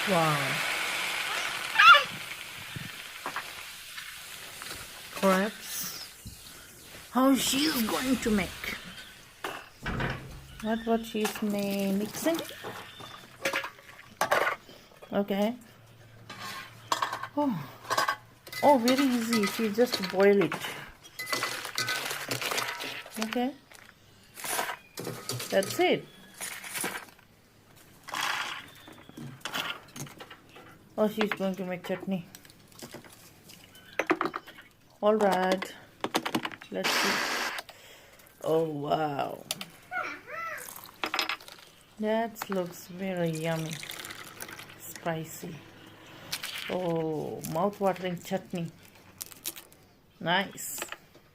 Wow. Crabs. How she's going to make? What she's mixing? Okay. Oh, very easy. She just boil it. Okay. That's it. Oh, she's going to make chutney. Alright. Let's see. Oh, wow. That looks very yummy. Spicy. Oh, mouth-watering chutney. Nice.